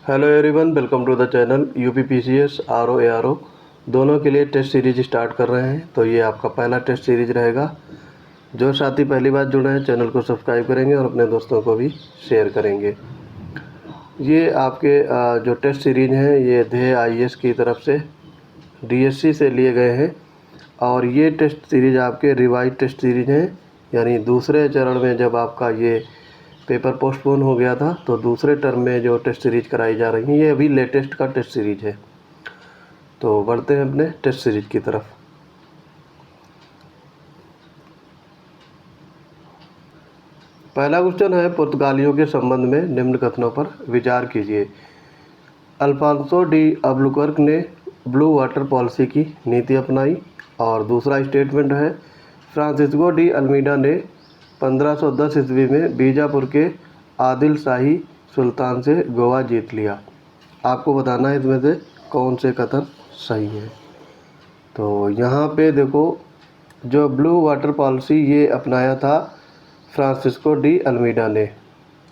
Hello everyone, welcome to the channel. UP PCS RO ARO दोनों के लिए test series start कर रहे हैं। तो ये आपका पहला टेस्ट सीरीज रहेगा। जो साथी पहली बार जुड़े हैं चैनल को सब्सक्राइब करेंगे और अपने दोस्तों को भी शेयर करेंगे। ये आपके जो टेस्ट सीरीज हैं ये ध्येय आईएएस की तरफ से डीएससी से लिए गए हैं और ये टेस्ट सीरीज आपके रिवाइज टेस्ट सीरीज हैं। यानी दूसरे चरण में जब आपका ये पेपर पोस्टपोन हो गया था तो दूसरे टर्म में जो टेस्ट सीरीज कराई जा रही हैं ये अभी लेटेस्ट का टेस्ट सीरीज है। तो बढ़ते हैं अपने टेस्ट सीरीज की तरफ। पहला क्वेश्चन है, पुर्तगालियों के संबंध में निम्न कथनों पर विचार कीजिए। अल्फांसो डी अल्बुकर्क ने ब्लू वाटर पॉलिसी की नीति अपनाई। और दूसरा स्टेटमेंट है, फ्रांसिस्को डी अल्मीडा ने 1510 ईस्वी में बीजापुर के आदिल शाही सुल्तान से गोवा जीत लिया। आपको बताना है इसमें से कौन से कथन सही है। तो यहाँ पे देखो, जो ब्लू वाटर पॉलिसी ये अपनाया था फ्रांसिस्को डी अल्मीडा ने,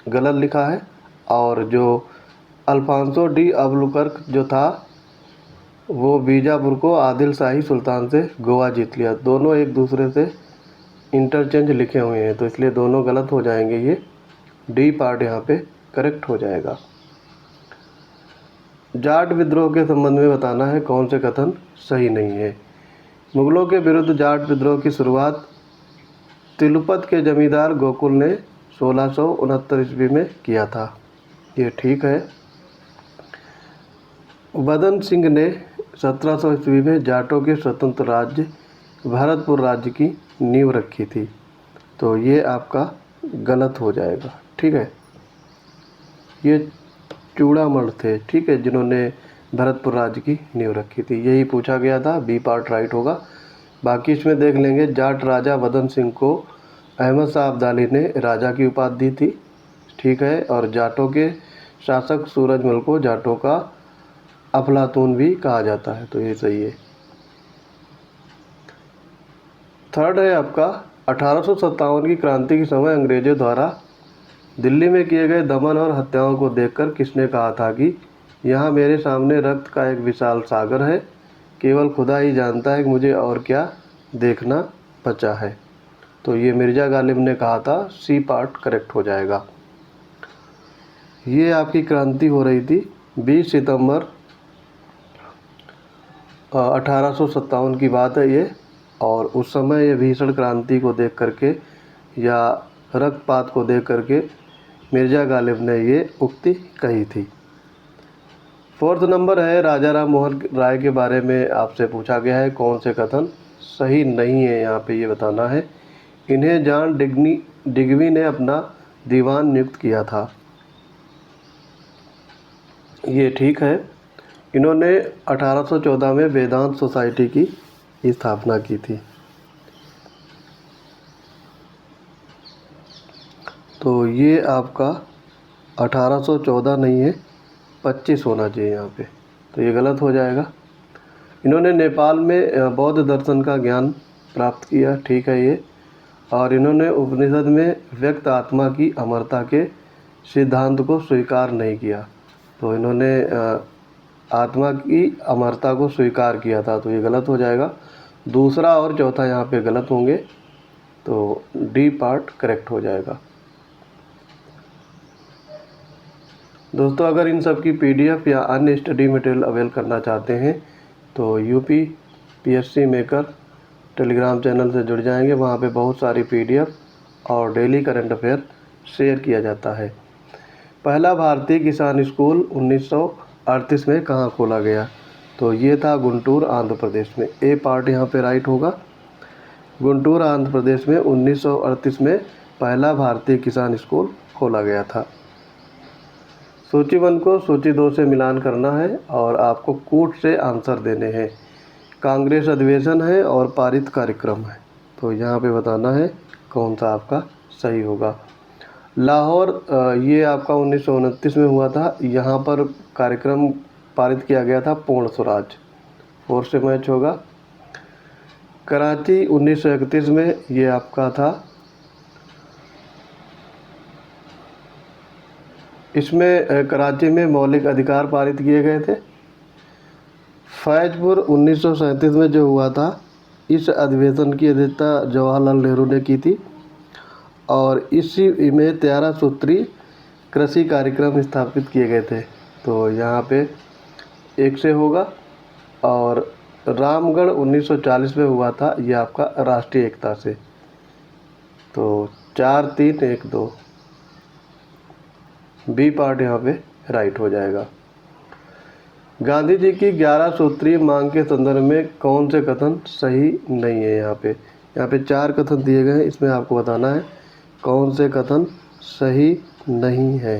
गलत लिखा है। और जो अल्फांसो डी अल्बुकर्क जो था वो बीजापुर को आदिल शाही सुल्तान से गोवा जीत लिया। दोनों एक दूसरे से इंटरचेंज लिखे हुए हैं तो इसलिए दोनों गलत हो जाएंगे। ये डी पार्ट यहाँ पे करेक्ट हो जाएगा। जाट विद्रोह के संबंध में बताना है कौन से कथन सही नहीं है। मुगलों के विरुद्ध जाट विद्रोह की शुरुआत तिलुपत के जमींदार गोकुल ने 1669 ईस्वी में किया था। ये ठीक है। बदन सिंह ने 1700 ईस्वी में जाटों के स्वतंत्र राज्य भरतपुर राज्य की नींव रखी थी। तो ये आपका गलत हो जाएगा। ठीक है, ये चूड़ामण थे, ठीक है, जिन्होंने भरतपुर राज्य की नींव रखी थी। यही पूछा गया था, बी पार्ट राइट होगा। बाकी इसमें देख लेंगे। जाट राजा बदन सिंह को अहमद शाह अब्दाली ने राजा की उपाधि दी थी, ठीक है। और जाटों के शासक सूरजमल को जाटों का अफलातून भी कहा जाता है। तो ये सही है। थर्ड है आपका, 1857 की क्रांति के समय अंग्रेजों द्वारा दिल्ली में किए गए दमन और हत्याओं को देखकर किसने कहा था कि यहाँ मेरे सामने रक्त का एक विशाल सागर है, केवल खुदा ही जानता है कि मुझे और क्या देखना बचा है। तो ये मिर्ज़ा गालिब ने कहा था। सी पार्ट करेक्ट हो जाएगा। ये आपकी क्रांति हो रही थी 20 सितंबर 1857 की बात है ये। और उस समय ये भीषण क्रांति को देख करके या रक्तपात को देख करके मिर्ज़ा गालिब ने ये उक्ति कही थी। फोर्थ नंबर है, राजा राम मोहन राय के बारे में आपसे पूछा गया है कौन से कथन सही नहीं है। यहाँ पे ये बताना है, इन्हें जॉन डिग्वी ने अपना दीवान नियुक्त किया था। ये ठीक है। इन्होंने 1814 में वेदांत सोसाइटी की स्थापना की थी। तो ये आपका 1814 नहीं है, 25 होना चाहिए यहाँ पे। तो ये गलत हो जाएगा। इन्होंने नेपाल में बौद्ध दर्शन का ज्ञान प्राप्त किया, ठीक है ये। और इन्होंने उपनिषद में व्यक्त आत्मा की अमरता के सिद्धांत को स्वीकार नहीं किया। तो इन्होंने आत्मा की अमरता को स्वीकार किया था। तो ये गलत हो जाएगा। दूसरा और चौथा यहाँ पे गलत होंगे। तो डी पार्ट करेक्ट हो जाएगा। दोस्तों, अगर इन सब की पीडीएफ या अन्य स्टडी मटेरियल अवेल करना चाहते हैं तो UP PSC maker Telegram channel से जुड़ जाएंगे। वहाँ पे बहुत सारी पीडीएफ और डेली करंट अफेयर शेयर किया जाता है। पहला भारतीय किसान स्कूल 1938 में कहाँ खोला गया? तो ये था गुंटूर, आंध्र प्रदेश में। ए पार्ट यहाँ पे राइट होगा। गुंटूर, आंध्र प्रदेश में 1938 में पहला भारतीय किसान स्कूल खोला गया था। सूची 1 को सूची 2 से मिलान करना है और आपको कूट से आंसर देने हैं। कांग्रेस अधिवेशन है और पारित कार्यक्रम है। तो यहाँ पे बताना है कौन सा आपका सही होगा। लाहौर, ये आपका 1929 में हुआ था। यहाँ पर कार्यक्रम पारित किया गया था पूर्ण स्वराज, 4 से मैच होगा। कराची 1931 में ये आपका था इसमें कराची में मौलिक अधिकार पारित किए गए थे। फैजपुर 1937 में जो हुआ था, इस अधिवेशन की अध्यक्षता जवाहरलाल नेहरू ने की थी और इसी में 13 सूत्री कृषि कार्यक्रम स्थापित किए गए थे। तो यहाँ पे एक से होगा। और रामगढ़ 1940 में हुआ था, ये आपका राष्ट्रीय एकता से। तो 4, 3, 1, 2 बी पार्ट यहाँ पे राइट हो जाएगा। गांधी जी की 11 सूत्रीय मांग के संदर्भ में कौन से कथन सही नहीं है। यहाँ पे 4 कथन दिए गए हैं, इसमें आपको बताना है कौन से कथन सही नहीं है।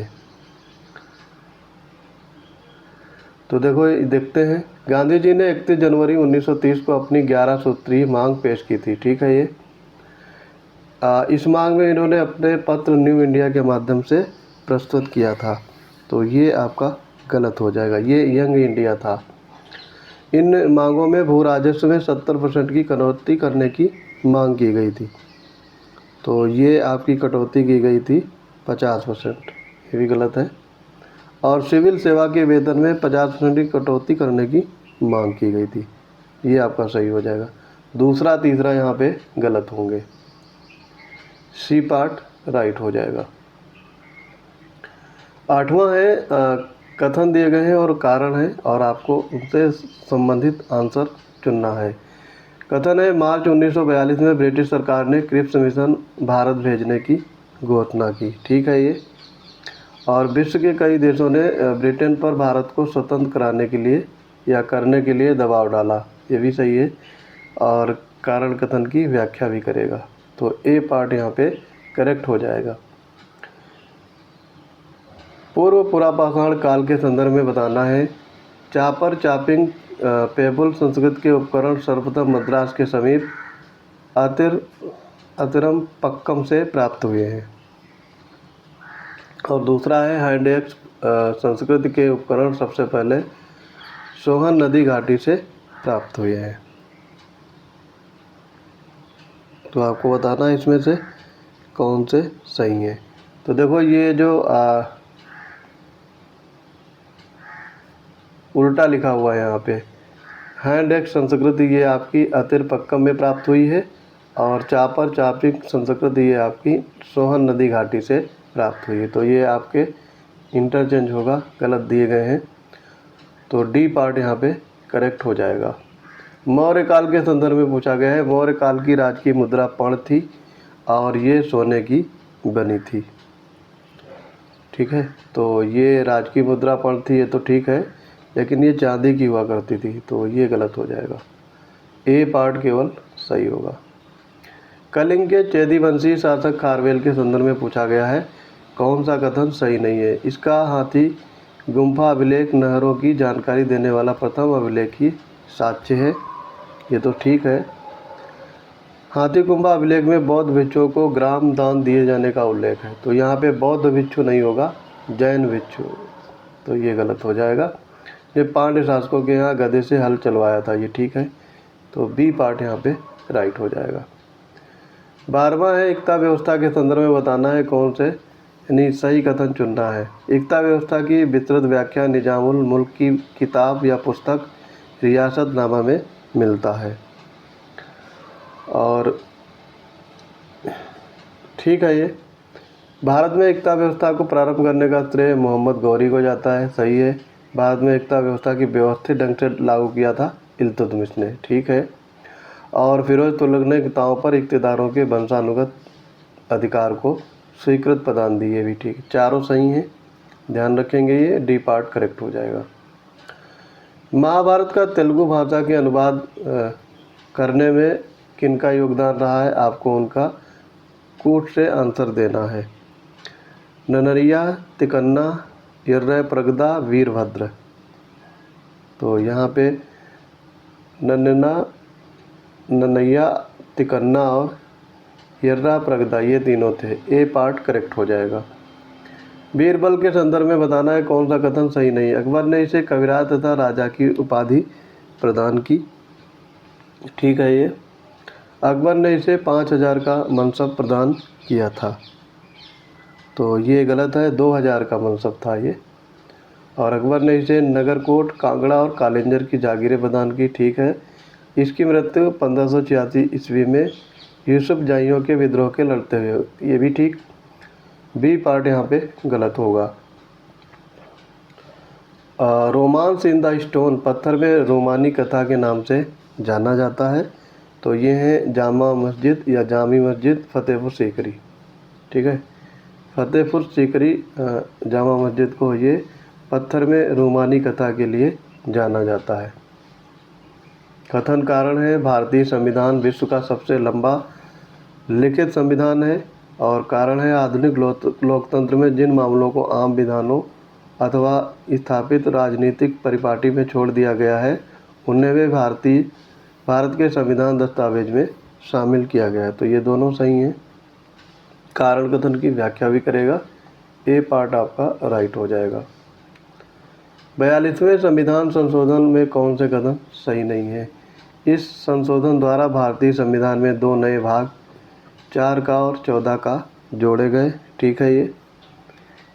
तो देखो देखते हैं। गांधी जी ने 31 जनवरी 1930 को अपनी 11 सूत्रीय मांग पेश की थी। ठीक है। ये इस मांग में इन्होंने अपने पत्र न्यू इंडिया के माध्यम से प्रस्तुत किया था। तो ये आपका गलत हो जाएगा, ये यंग इंडिया था। इन मांगों में भू राजस्व में 70% की कटौती करने की मांग की गई थी। तो ये आपकी कटौती की गई थी 50%, ये भी गलत है। और सिविल सेवा के वेतन में 50% की कटौती करने की मांग की गई थी, ये आपका सही हो जाएगा। दूसरा तीसरा यहाँ पे गलत होंगे, सी पार्ट राइट हो जाएगा। 8वां है कथन दिए गए हैं और कारण है और आपको उनसे संबंधित आंसर चुनना है। कथन है मार्च 1942 में ब्रिटिश सरकार ने क्रिप्स मिशन भारत भेजने की घोषणा की। ठीक है ये। और विश्व के कई देशों ने ब्रिटेन पर भारत को स्वतंत्र कराने के लिए या करने के लिए दबाव डाला, ये भी सही है। और कारण कथन की व्याख्या भी करेगा। तो ए पार्ट यहाँ पे करेक्ट हो जाएगा। पूर्व पुरापाषाण काल के संदर्भ में बताना है। चापर चापिंग पेबल संस्कृत के उपकरण सर्वप्रथम मद्रास के समीप अतिरम पक्कम से प्राप्त हुए हैं। और दूसरा है हैंड एक्स संस्कृत के उपकरण सबसे पहले सोहन नदी घाटी से प्राप्त हुए हैं। तो आपको बताना है इसमें से कौन से सही है। तो देखो ये जो उल्टा लिखा हुआ है यहाँ पे, हैंड एक्स संस्कृति ये आपकी अतिरपक्कम में प्राप्त हुई है और चापर चापिक संस्कृति ये आपकी सोहन नदी घाटी से प्राप्त हुई है। तो ये आपके इंटरचेंज होगा, गलत दिए गए हैं। तो डी पार्ट यहाँ पे करेक्ट हो जाएगा। मौर्य काल के संदर्भ में पूछा गया है। मौर्य काल की राजकीय मुद्रा पर्ण थी और ये सोने की बनी थी। ठीक है। तो ये राजकीय मुद्रा पर्ण थी, ये तो ठीक है, लेकिन ये चांदी की हुआ करती थी, तो ये गलत हो जाएगा। ए पार्ट केवल सही होगा। कलिंग के चेदीवंशी शासक खारवेल के संदर्भ में पूछा गया है, कौन सा कथन सही नहीं है। इसका हाथी गुम्फा अभिलेख नहरों की जानकारी देने वाला प्रथम अभिलेखी साक्ष्य है, ये तो ठीक है। हाथी गुम्फा अभिलेख में बौद्ध भिक्षुओं को ग्राम दान दिए जाने का उल्लेख है। तो यहाँ पे बौद्ध भिक्षु नहीं होगा, जैन भिक्षु, तो ये गलत हो जाएगा। ये पांड्य शासकों के यहाँ गधे से हल चलवाया था, ये ठीक है। तो बी पार्ट यहाँ पे राइट हो जाएगा। 12वां है एकता व्यवस्था के संदर्भ में बताना है कौन से यानी सही कथन चुनना है। एकता व्यवस्था की विस्तृत व्याख्या निजामुल मुल्क की किताब या पुस्तक रियासतनामा में मिलता है। और ठीक है, ये भारत में एकता व्यवस्था को प्रारंभ करने का श्रेय मोहम्मद गौरी को जाता है, सही है। भारत में एकता व्यवस्था की व्यवस्थित ढंग से लागू किया था इल्तुतमिश ने, ठीक है। और फिरोज तुगलक ने किताओं पर इक्तदारों के वंशानुगत अधिकार को स्वीकृत प्रदान दी, ये भी ठीक। चारों सही हैं, ध्यान रखेंगे, ये डी पार्ट करेक्ट हो जाएगा। महाभारत का तेलुगु भाषा के अनुवाद करने में किनका योगदान रहा है, आपको उनका कूट से आंसर देना है। ननरिया, तिकन्ना, यर्रा प्रगदा, वीरभद्र। तो यहाँ पे ननैया, तिकन्ना और यर्रा प्रगदा ये तीनों थे, ए पार्ट करेक्ट हो जाएगा। बीरबल के संदर्भ में बताना है कौन सा कथन सही नहीं है। अकबर ने इसे कविराज तथा राजा की उपाधि प्रदान की, ठीक है। ये अकबर ने इसे 5000 का मनसब प्रदान किया था। तो ये गलत है, 2000 का मनसब था ये। और अकबर ने इसे नगरकोट, कांगड़ा और कालिंजर की जागीरें प्रदान की, ठीक है। इसकी मृत्यु 1586 ईस्वी में यूसुफ जाइयों के विद्रोह के लड़ते हुए, ये भी ठीक। बी पार्ट यहाँ पे गलत होगा। रोमांस इन द स्टोन पत्थर में रोमानी कथा के नाम से जाना जाता है। तो ये है जामा मस्जिद या जामी मस्जिद फ़तेहपुर सीकरी, ठीक है। फ़तेहपुर सीकरी जामा मस्जिद को ये पत्थर में रोमानी कथा के लिए जाना जाता है। कथन कारण है भारतीय संविधान विश्व का सबसे लंबा लिखित संविधान है। और कारण है आधुनिक लोकतंत्र में जिन मामलों को आम विधानों अथवा स्थापित राजनीतिक परिपाटी में छोड़ दिया गया है उन्हें वे भारत के संविधान दस्तावेज में शामिल किया गया है। तो ये दोनों सही हैं। कारण कथन की व्याख्या भी करेगा, ए पार्ट आपका राइट हो जाएगा। 42वें संविधान संशोधन में कौन से कथन सही नहीं है? इस संशोधन द्वारा भारतीय संविधान में 2 नए भाग 4 का और 14 का जोड़े गए, ठीक है। ये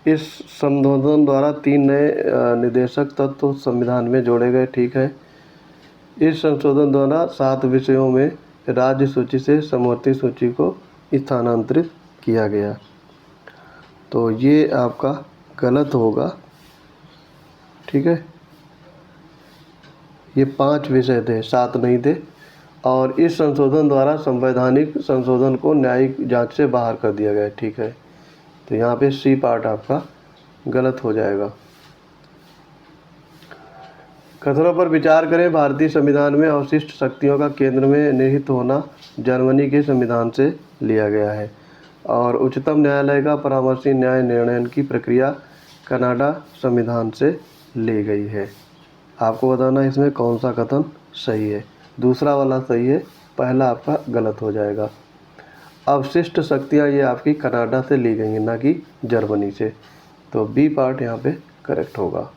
इस संशोधन द्वारा 3 नए निदेशक तत्व संविधान में जोड़े गए, ठीक है। इस संशोधन द्वारा 7 विषयों में राज्य सूची से समवर्ती सूची को स्थानांतरित किया गया। तो ये आपका गलत होगा, ठीक है। ये 5 विषय थे, 7 नहीं थे। और इस संशोधन द्वारा संवैधानिक संशोधन को न्यायिक जांच से बाहर कर दिया गया, ठीक है। तो यहाँ पे सी पार्ट आपका गलत हो जाएगा। कथनों पर विचार करें। भारतीय संविधान में अवशिष्ट शक्तियों का केंद्र में निहित होना जर्मनी के संविधान से लिया गया है। और उच्चतम न्यायालय का परामर्शी न्याय निर्णय की प्रक्रिया कनाडा संविधान से ली गई है। आपको बताना इसमें कौन सा कथन सही है। दूसरा वाला सही है, पहला आपका गलत हो जाएगा। अवशिष्ट शक्तियाँ ये आपकी कनाडा से ली गई हैं, ना कि जर्मनी से। तो बी पार्ट यहाँ पे करेक्ट होगा।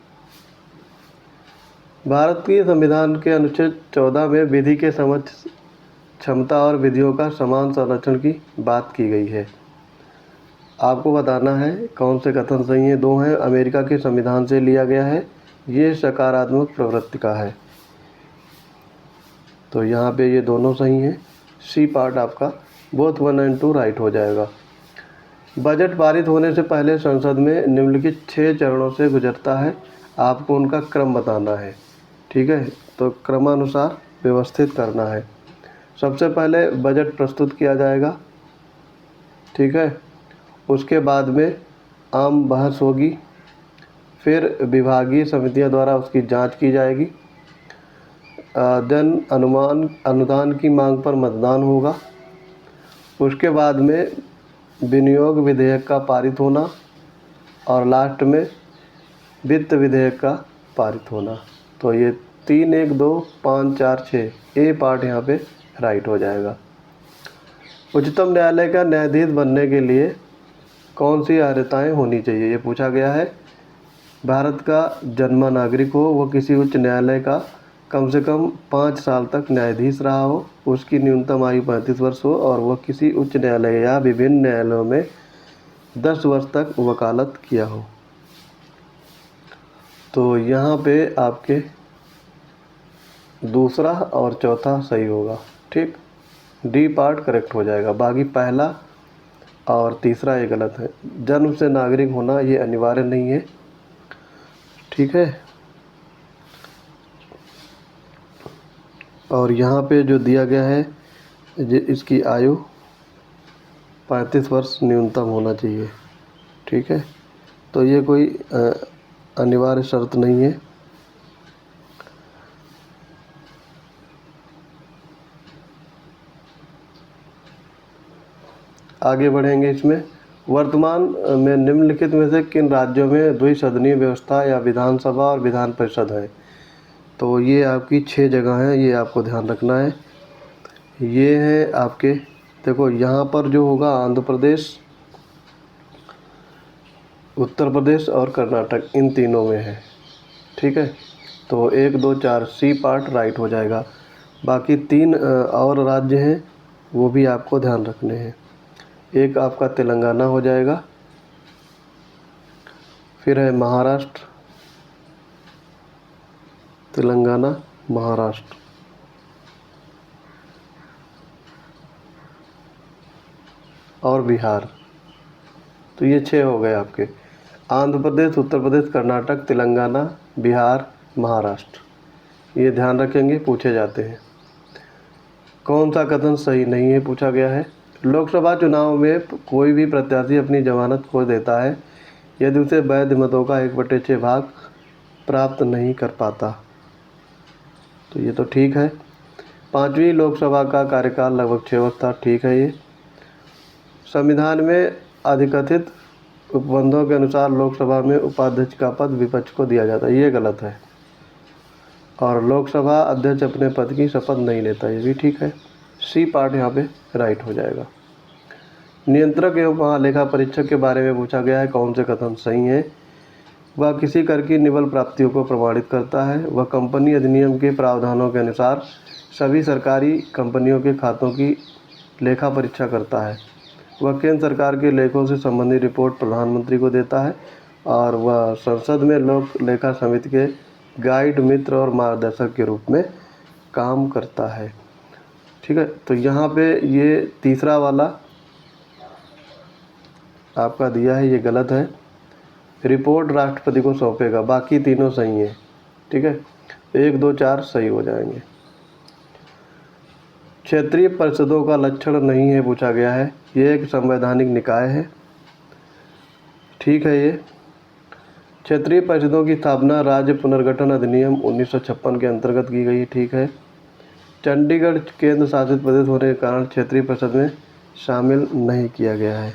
भारतीय संविधान के अनुच्छेद 14 में विधि के समक्ष क्षमता और विधियों का समान संरक्षण की बात की गई है। आपको बताना है कौन से कथन सही हैं। 2 हैं, अमेरिका के संविधान से लिया गया है, ये सकारात्मक प्रवृत्ति का है। तो यहाँ पे ये दोनों सही हैं। सी पार्ट आपका बोथ 1 और 2 राइट हो जाएगा। बजट पारित होने से पहले संसद में निम्नलिखित 6 चरणों से गुजरता है, आपको उनका क्रम बताना है, ठीक है। तो क्रमानुसार व्यवस्थित करना है। सबसे पहले बजट प्रस्तुत किया जाएगा, ठीक है। उसके बाद में आम बहस होगी, फिर विभागीय समितियों द्वारा उसकी जांच की जाएगी। देन अनुदान की मांग पर मतदान होगा। उसके बाद में विनियोग विधेयक का पारित होना और लास्ट में वित्त विधेयक का पारित होना। तो ये 3, 1, 2, 5, 4, 6 ए पार्ट यहाँ पे राइट हो जाएगा। उच्चतम न्यायालय का न्यायाधीश बनने के लिए कौन सी अर्हताएँ होनी चाहिए, ये पूछा गया है। भारत का जन्मा नागरिक हो, वो किसी उच्च न्यायालय का कम से कम 5 साल तक न्यायाधीश रहा हो, उसकी न्यूनतम आयु 35 वर्ष हो और वह किसी उच्च न्यायालय या विभिन्न न्यायालयों में 10 वर्ष तक वकालत किया हो। तो यहाँ पे आपके दूसरा और चौथा सही होगा, ठीक। डी पार्ट करेक्ट हो जाएगा। बाकी पहला और तीसरा ये गलत है। जन्म से नागरिक होना ये अनिवार्य नहीं है, ठीक है। और यहाँ पे जो दिया गया है इसकी आयु 35 वर्ष न्यूनतम होना चाहिए, ठीक है। तो ये कोई अनिवार्य शर्त नहीं है। आगे बढ़ेंगे इसमें। वर्तमान में निम्नलिखित में से किन राज्यों में द्विसदनीय व्यवस्था या विधानसभा और विधान परिषद है? तो ये आपकी 6 जगह हैं, ये आपको ध्यान रखना है। ये है आपके, देखो यहाँ पर जो होगा आंध्र प्रदेश, उत्तर प्रदेश और कर्नाटक, इन तीनों में है, ठीक है। तो 1, 2, 4 सी पार्ट राइट हो जाएगा। बाकी 3 और राज्य हैं, वो भी आपको ध्यान रखने हैं। एक आपका तेलंगाना हो जाएगा, फिर है महाराष्ट्र, तेलंगाना, महाराष्ट्र, और बिहार। तो ये 6 हो गए आपके। आंध्र प्रदेश, उत्तर प्रदेश, कर्नाटक, तेलंगाना, बिहार, महाराष्ट्र। ये ध्यान रखेंगे, पूछे जाते हैं। कौन सा कथन सही नहीं है पूछा गया है। लोकसभा चुनाव में कोई भी प्रत्याशी अपनी जमानत खो देता है यदि उसे वैध मतों का 1/6 भाग प्राप्त नहीं कर पाता। तो ये तो ठीक है। 5वीं लोकसभा का कार्यकाल लगभग 6 वर्ष था, ठीक है। ये संविधान में अधिकथित उपबंधों के अनुसार लोकसभा में उपाध्यक्ष का पद विपक्ष को दिया जाता है, ये गलत है। और लोकसभा अध्यक्ष अपने पद की शपथ नहीं लेता, ये भी ठीक है। सी पार्ट यहाँ पे राइट हो जाएगा। नियंत्रक एवं महालेखा परीक्षक के बारे में पूछा गया है, कौन से कथन सही हैं। वह किसी कर की निवल प्राप्तियों को प्रमाणित करता है। वह कंपनी अधिनियम के प्रावधानों के अनुसार सभी सरकारी कंपनियों के खातों की लेखा परीक्षा करता है। वह केंद्र सरकार के लेखों से संबंधित रिपोर्ट प्रधानमंत्री को देता है। और वह संसद में लोक लेखा समिति के गाइड, मित्र और मार्गदर्शक के रूप में काम करता है, ठीक है। तो यहाँ पे ये तीसरा वाला आपका दिया है, ये गलत है। रिपोर्ट राष्ट्रपति को सौंपेगा, बाकी तीनों सही हैं, ठीक है। 1, 2, 4 सही हो जाएंगे। क्षेत्रीय परिषदों का लक्षण नहीं है पूछा गया है। ये एक संवैधानिक निकाय है, ठीक है। ये क्षेत्रीय परिषदों की स्थापना राज्य पुनर्गठन अधिनियम 1956 के अंतर्गत की गई, ठीक है। चंडीगढ़ केंद्र शासित प्रदेश होने के कारण क्षेत्रीय परिषद में शामिल नहीं किया गया है,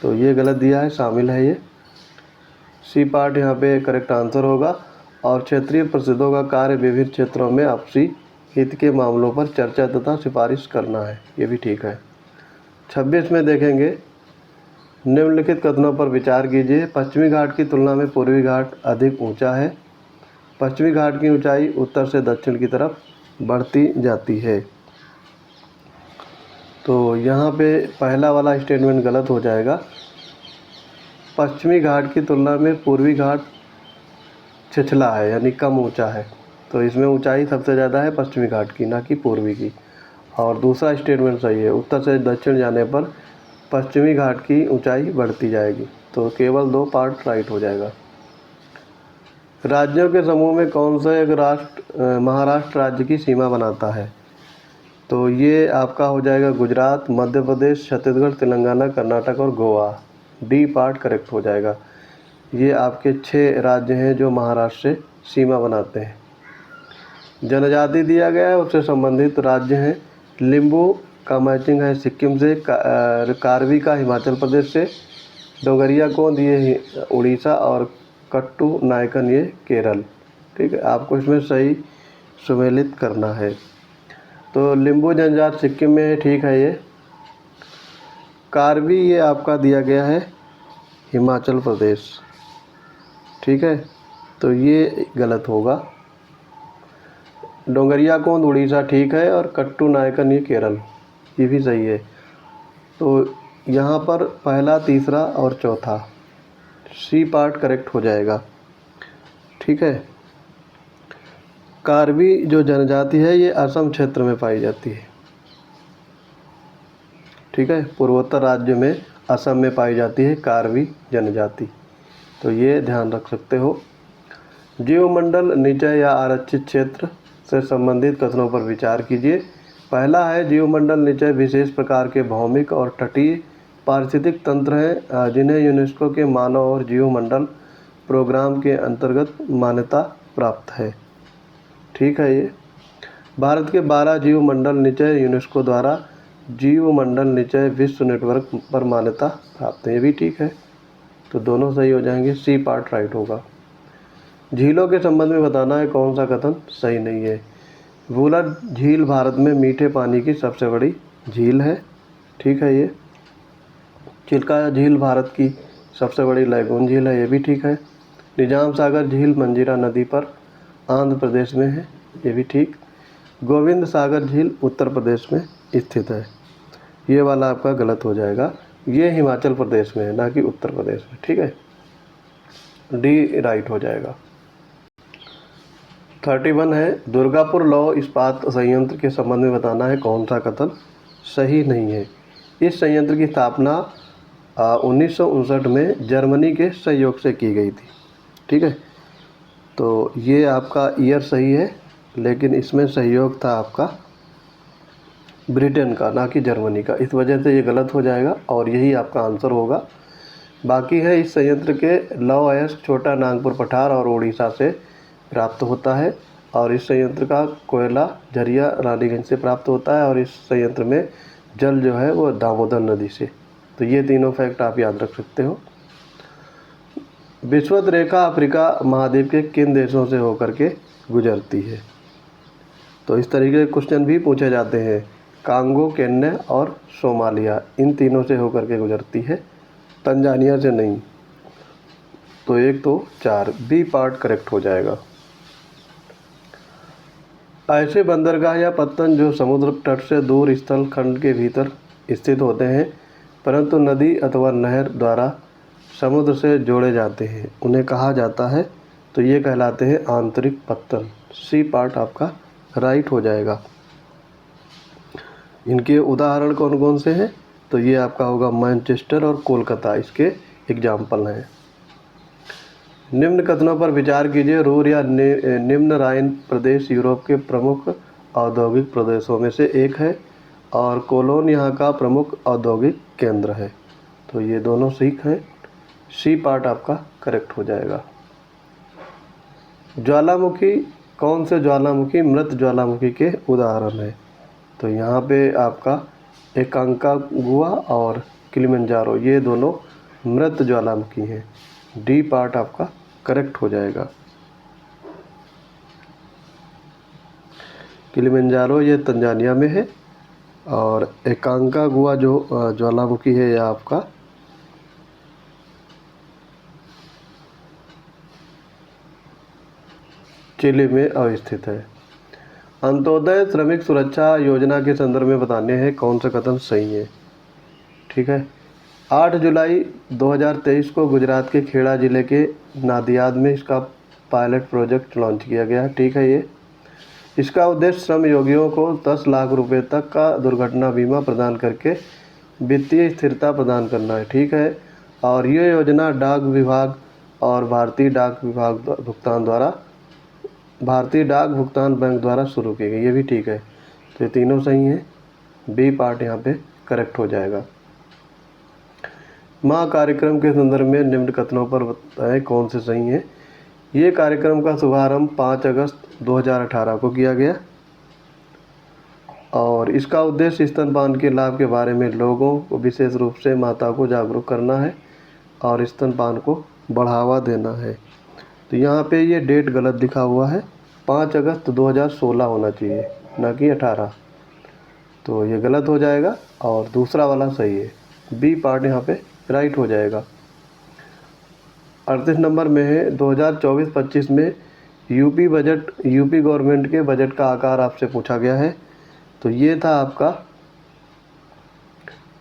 तो ये गलत दिया है, शामिल है ये। सी पार्ट यहाँ पे करेक्ट आंसर होगा। और क्षेत्रीय परिषदों का कार्य विभिन्न क्षेत्रों में आपसी हित के मामलों पर चर्चा तथा सिफारिश करना है, ये भी ठीक है। 26 में देखेंगे, निम्नलिखित कथनों पर विचार कीजिए। पश्चिमी घाट की तुलना में पूर्वी घाट अधिक ऊंचा है। पश्चिमी घाट की ऊंचाई उत्तर से दक्षिण की तरफ बढ़ती जाती है। तो यहाँ पे पहला वाला स्टेटमेंट गलत हो जाएगा। पश्चिमी घाट की तुलना में पूर्वी घाट छिछला है, यानी कम ऊंचा है। तो इसमें ऊंचाई सबसे ज़्यादा है पश्चिमी घाट की, ना कि पूर्वी की। और दूसरा स्टेटमेंट सही है, उत्तर से दक्षिण जाने पर पश्चिमी घाट की ऊंचाई बढ़ती जाएगी। तो केवल 2 पार्ट राइट हो जाएगा। राज्यों के समूह में कौन सा एक महाराष्ट्र राज्य की सीमा बनाता है। तो ये आपका हो जाएगा गुजरात, मध्य प्रदेश, छत्तीसगढ़, तेलंगाना, कर्नाटक और गोवा। डी पार्ट करेक्ट हो जाएगा। ये आपके 6 राज्य हैं जो महाराष्ट्र से सीमा बनाते हैं। जनजाति दिया गया है, उससे संबंधित राज्य हैं। लिम्बू का मैचिंग है सिक्किम से, कार्बी का हिमाचल प्रदेश से, डोगरिया कौंद ये उड़ीसा और कट्टू नायकन ये केरल, ठीक है। आपको इसमें सही सुमेलित करना है। तो लिम्बू जनजाति सिक्किम में है, ठीक है। ये कार्बी ये आपका दिया गया है हिमाचल प्रदेश, ठीक है। तो ये गलत होगा। डोंगरिया कौंद उड़ीसा, ठीक है। और कट्टू नायकन ये केरल, ये भी सही है। तो यहाँ पर पहला, तीसरा और चौथा सी पार्ट करेक्ट हो जाएगा, ठीक है। कार्बी जो जनजाति है ये असम क्षेत्र में पाई जाती है, ठीक है। पूर्वोत्तर राज्य में असम में पाई जाती है कार्बी जनजाति, तो ये ध्यान रख सकते हो। जीवमंडल निचय या आरक्षित क्षेत्र से संबंधित कथनों पर विचार कीजिए। पहला है, जीवमंडल निचय विशेष प्रकार के भौमिक और तटीय पारिस्थितिक तंत्र हैं जिन्हें यूनेस्को के मानव और जीवमंडल प्रोग्राम के अंतर्गत मान्यता प्राप्त है, ठीक है। ये भारत के 12 जीवमंडल निचय यूनेस्को द्वारा जीवमंडल निचय विश्व नेटवर्क पर मान्यता प्राप्त है, ये भी ठीक है। तो दोनों सही हो जाएंगे, सी पार्ट राइट होगा। झीलों के संबंध में बताना है, कौन सा कथन सही नहीं है। वुलर झील भारत में मीठे पानी की सबसे बड़ी झील है, ठीक है। ये चिल्का झील भारत की सबसे बड़ी लैगून झील है, ये भी ठीक है। निजाम सागर झील मंजीरा नदी पर आंध्र प्रदेश में है, ये भी ठीक। गोविंद सागर झील उत्तर प्रदेश में स्थित है, ये वाला आपका गलत हो जाएगा। ये हिमाचल प्रदेश में है, ना कि उत्तर प्रदेश में, ठीक है। डी राइट हो जाएगा। 31 है, दुर्गापुर लौह इस्पात संयंत्र के संबंध में बताना है कौन सा कथन सही नहीं है। इस संयंत्र की स्थापना 1959 में जर्मनी के सहयोग से की गई थी। ठीक है, तो ये आपका ईयर सही है, लेकिन इसमें सहयोग था आपका ब्रिटेन का, ना कि जर्मनी का। इस वजह से ये गलत हो जाएगा और यही आपका आंसर होगा। बाकी है, इस संयंत्र के लौह अयस्क छोटा नागपुर पठार और उड़ीसा से प्राप्त होता है और इस संयंत्र का कोयला झरिया रानीगंज से प्राप्त होता है और इस संयंत्र में जल जो है वो दामोदर नदी से। तो ये तीनों फैक्ट आप याद रख सकते हो। विषुवत रेखा अफ्रीका महाद्वीप के किन देशों से होकर के गुजरती है? तो इस तरीके के क्वेश्चन भी पूछे जाते हैं। कांगो, केन्या और सोमालिया, इन तीनों से होकर के गुजरती है, तंजानिया से नहीं। तो 1 2 4 बी पार्ट करेक्ट हो जाएगा। ऐसे बंदरगाह या पत्तन जो समुद्र तट से दूर स्थल खंड के भीतर स्थित होते हैं परंतु नदी अथवा नहर द्वारा समुद्र से जोड़े जाते हैं, उन्हें कहा जाता है। तो ये कहलाते हैं आंतरिक पत्तन। सी पार्ट आपका राइट हो जाएगा। इनके उदाहरण कौन कौन से हैं? तो ये आपका होगा मैनचेस्टर और कोलकाता, इसके एग्जाम्पल हैं। निम्न कथनों पर विचार कीजिए। रूर या निम्न राइन प्रदेश यूरोप के प्रमुख औद्योगिक प्रदेशों में से एक है और कोलोन यहाँ का प्रमुख औद्योगिक केंद्र है। तो ये दोनों सीख हैं। सी पार्ट आपका करेक्ट हो जाएगा। ज्वालामुखी, कौन से ज्वालामुखी मृत ज्वालामुखी के उदाहरण है? तो यहाँ पे आपका एकांकागुआ और किलिमंजारो, ये दोनों मृत ज्वालामुखी हैं। डी पार्ट आपका करेक्ट हो जाएगा। किलिमंजारो ये तंजानिया में है और एकांकागुआ जो ज्वालामुखी है यह आपका चिली में अवस्थित है। अंत्योदय श्रमिक सुरक्षा योजना के संदर्भ में बताने हैं कौन सा कथन सही है। ठीक है, 8 जुलाई 2023 को गुजरात के खेड़ा ज़िले के नादियाद में इसका पायलट प्रोजेक्ट लॉन्च किया गया। ठीक है, ये इसका उद्देश्य श्रम योगियों को 10 लाख रुपए तक का दुर्घटना बीमा प्रदान करके वित्तीय स्थिरता प्रदान करना है। ठीक है, और ये योजना डाक विभाग और भारतीय डाक भुगतान बैंक द्वारा शुरू की गई। ये भी ठीक है, तो ये तीनों सही हैं। बी पार्ट यहाँ पे करेक्ट हो जाएगा। माँ कार्यक्रम के संदर्भ में निम्न कथनों पर बताएं कौन से सही हैं। ये कार्यक्रम का शुभारंभ 5 अगस्त 2018 को किया गया और इसका उद्देश्य स्तनपान के लाभ के बारे में लोगों को, विशेष रूप से माता को जागरूक करना है और स्तनपान को बढ़ावा देना है। तो यहाँ पे ये डेट गलत लिखा हुआ है, 5 अगस्त 2016 होना चाहिए, ना कि 18। तो ये गलत हो जाएगा और दूसरा वाला सही है। बी पार्ट यहाँ पे राइट हो जाएगा। 38 नंबर में है 2024-25 में यूपी गवर्नमेंट के बजट का आकार आपसे पूछा गया है। तो ये था आपका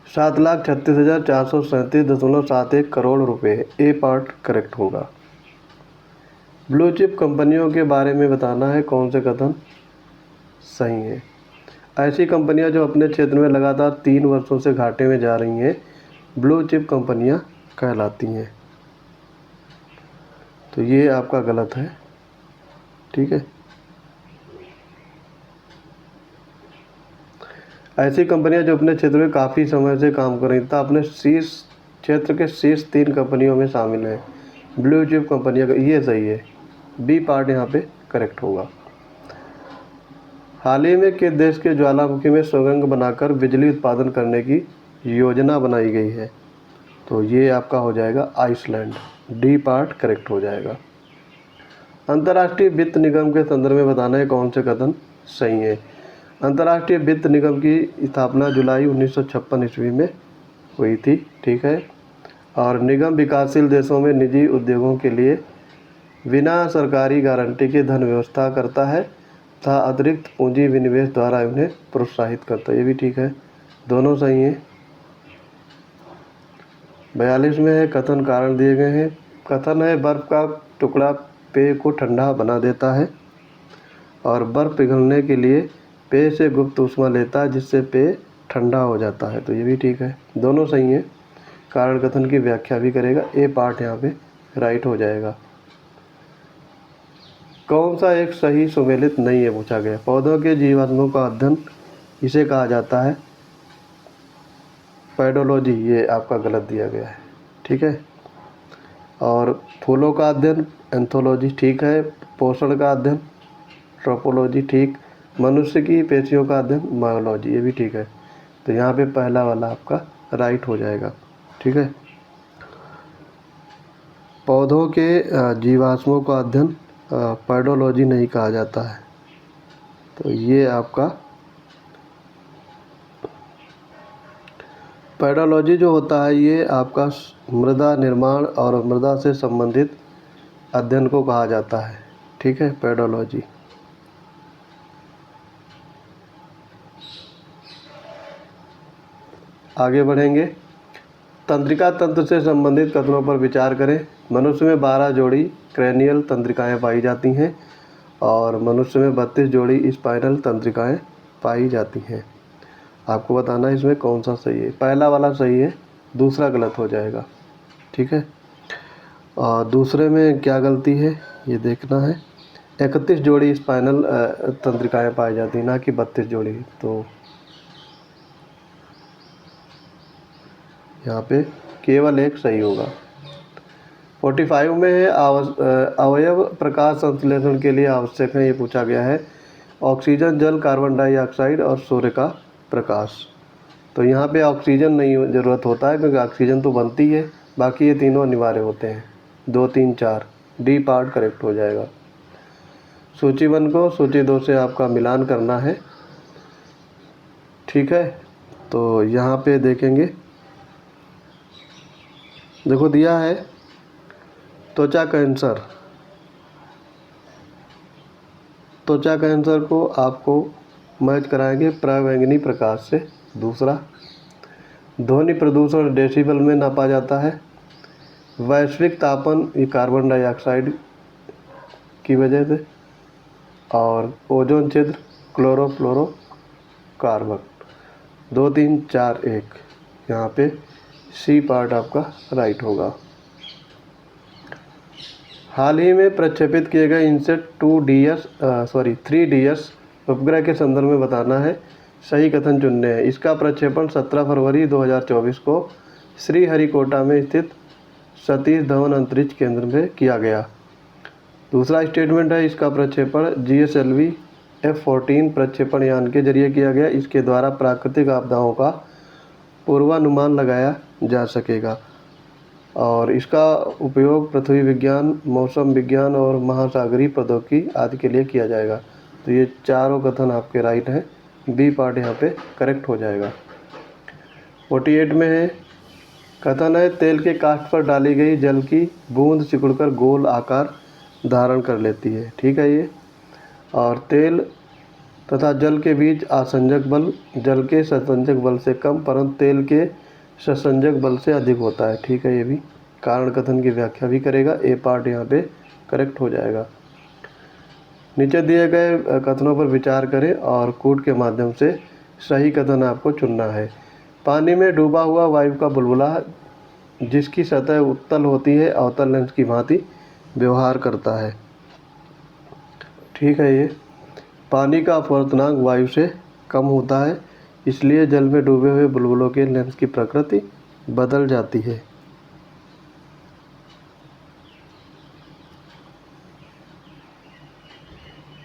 7,36,437.71 करोड़ रुपए। ए पार्ट करेक्ट होगा। ब्लू चिप कंपनियों के बारे में बताना है कौन से कथन सही है। ऐसी कंपनियां जो अपने क्षेत्र में लगातार 3 वर्षों से घाटे में जा रही हैं ब्लू चिप कंपनियां कहलाती हैं। तो ये आपका गलत है। ठीक है, ऐसी कंपनियां जो अपने क्षेत्र में काफ़ी समय से काम कर रही था अपने क्षेत्र के शीर्ष 3 कंपनियों में शामिल है ब्लू चिप कंपनियां। ये सही है। बी पार्ट यहाँ पे करेक्ट होगा। हाल ही में किस देश के ज्वालामुखी में सुरंग बनाकर बिजली उत्पादन करने की योजना बनाई गई है? तो ये आपका हो जाएगा आइसलैंड। डी पार्ट करेक्ट हो जाएगा। अंतर्राष्ट्रीय वित्त निगम के संदर्भ में बताना है कौन से कथन सही है। अंतर्राष्ट्रीय वित्त निगम की स्थापना जुलाई 1956 ईस्वी में हुई थी। ठीक है, और निगम विकासशील देशों में निजी उद्योगों के लिए बिना सरकारी गारंटी के धन व्यवस्था करता है तथा अतिरिक्त पूंजी विनिवेश द्वारा उन्हें प्रोत्साहित करता है। ये भी ठीक है, दोनों सही हैं। 42 में है कथन कारण दिए गए हैं कथन है बर्फ़ का टुकड़ा पेय को ठंडा बना देता है और बर्फ़ पिघलने के लिए पेय से गुप्त ऊष्मा लेता है जिससे पेय ठंडा हो जाता है। तो ये भी ठीक है, दोनों सही हैं। कारण कथन की व्याख्या भी करेगा, ए पार्ट यहाँ पे राइट हो जाएगा। कौन सा एक सही सुमेलित नहीं है पूछा गया। पौधों के जीवाणुओं का अध्ययन इसे कहा जाता है पेडोलॉजी, ये आपका गलत दिया गया है, ठीक है। और फूलों का अध्ययन एंथोलॉजी, ठीक है। पोषण का अध्ययन ट्रोपोलॉजी, ठीक। मनुष्य की पेशियों का अध्ययन बायोलॉजी, ये भी ठीक है। तो यहाँ पे पहला वाला आपका राइट हो जाएगा, ठीक है। पौधों के जीवाश्मों का अध्ययन पेडोलॉजी नहीं कहा जाता है, तो ये आपका पेडोलॉजी जो होता है ये आपका मृदा निर्माण और मृदा से संबंधित अध्ययन को कहा जाता है, ठीक है, पेडोलॉजी। आगे बढ़ेंगे। तंत्रिका तंत्र से संबंधित कथनों पर विचार करें। मनुष्य में 12 जोड़ी क्रैनियल तंत्रिकाएं पाई जाती हैं और मनुष्य में 32 जोड़ी स्पाइनल तंत्रिकाएं पाई जाती हैं। आपको बताना है इसमें कौन सा सही है। पहला वाला सही है, दूसरा गलत हो जाएगा, ठीक है। और दूसरे में क्या गलती है ये देखना है। 31 जोड़ी स्पाइनल तंत्रिकाएं पाई जाती हैं, ना कि 32 जोड़ी। तो यहाँ पे केवल एक सही होगा। 45 में है अवयव प्रकाश संश्लेषण के लिए आवश्यक है, ये पूछा गया है। ऑक्सीजन, जल, कार्बन डाइऑक्साइड और सूर्य का प्रकाश। तो यहाँ पे ऑक्सीजन नहीं ज़रूरत होता है क्योंकि ऑक्सीजन तो बनती है, बाकी ये तीनों अनिवार्य होते हैं। 2, 3, 4 डी पार्ट करेक्ट हो जाएगा। सूची 1 को सूची 2 से आपका मिलान करना है, ठीक है। तो यहाँ पे देखेंगे, देखो दिया है त्वचा कैंसर। त्वचा कैंसर को आपको मैच कराएंगे पराबैंगनी प्रकाश से। दूसरा, ध्वनि प्रदूषण डेसिबल में नापा जाता है। वैश्विक तापन ये कार्बन डाइऑक्साइड की वजह से। और ओजोन छिद्र क्लोरोफ्लोरोकार्बन। 2, 3, 4, 1 यहाँ पे सी पार्ट आपका राइट होगा। हाल ही में प्रक्षेपित किए गए इनसेट 3DS उपग्रह के संदर्भ में बताना है। सही कथन चुनने हैं। इसका प्रक्षेपण 17 फरवरी 2024 को श्रीहरिकोटा में स्थित सतीश धवन अंतरिक्ष केंद्र में किया गया। दूसरा स्टेटमेंट है इसका प्रक्षेपण GSLV F-14 प्रक्षेपण यान के जरिए किया गया। इसके द्वारा प्राकृतिक आपदाओं का पूर्वानुमान लगाया जा सकेगा और इसका उपयोग पृथ्वी विज्ञान, मौसम विज्ञान और महासागरीय प्रौद्योगिकी आदि के लिए किया जाएगा। तो ये चारों कथन आपके राइट हैं, बी पार्ट यहाँ पे करेक्ट हो जाएगा। 48 में है कथन है तेल के काष्ठ पर डाली गई जल की बूंद सिकुड़कर गोल आकार धारण कर लेती है, ठीक है ये। और तेल तथा जल के बीच आसंजक बल जल के ससंजक बल से कम परंतु तेल के ससंजक बल से अधिक होता है, ठीक है ये भी। कारण कथन की व्याख्या भी करेगा, ए पार्ट यहाँ पे करेक्ट हो जाएगा। नीचे दिए गए कथनों पर विचार करें और कूट के माध्यम से सही कथन आपको चुनना है। पानी में डूबा हुआ वायु का बुलबुला जिसकी सतह उत्तल होती है अवतल लेंस की भांति व्यवहार करता है, ठीक है ये। पानी का अपवर्तनांक वायु से कम होता है इसलिए जल में डूबे हुए बुलबुलों के लेंस की प्रकृति बदल जाती है।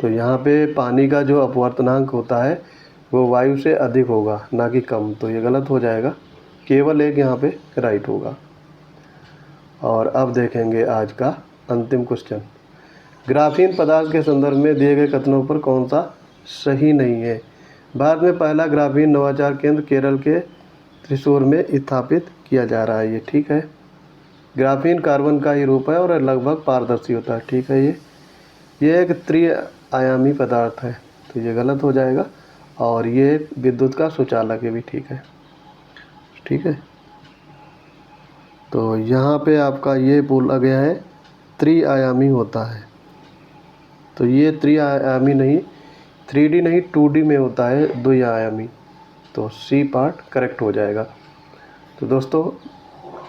तो यहाँ पे पानी का जो अपवर्तनांक होता है वो वायु से अधिक होगा ना कि कम, तो ये गलत हो जाएगा। केवल एक यहाँ पे राइट होगा। और अब देखेंगे आज का अंतिम क्वेश्चन। ग्राफीन पदार्थ के संदर्भ में दिए गए कथनों पर कौन सा सही नहीं है। भारत में पहला ग्राफीन नवाचार केंद्र केरल के त्रिशूर में स्थापित किया जा रहा है, ये ठीक है। ग्राफीन कार्बन का ही रूप है और लगभग पारदर्शी होता है, ठीक है ये एक त्रिआयामी पदार्थ है, तो ये गलत हो जाएगा। और ये विद्युत का सुचालक है भी, ठीक है, ठीक है। तो यहाँ पे आपका ये बोला गया है त्रिआयामी होता है। तो ये त्रिआयामी नहीं, 3D नहीं 2D में होता है, द्विआयामी। तो सी पार्ट करेक्ट हो जाएगा। तो दोस्तों,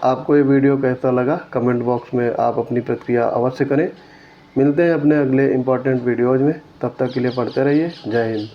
आपको ये वीडियो कैसा लगा कमेंट बॉक्स में आप अपनी प्रतिक्रिया अवश्य करें। मिलते हैं अपने अगले इम्पोर्टेंट वीडियोज़ में, तब तक के लिए पढ़ते रहिए। जय हिंद।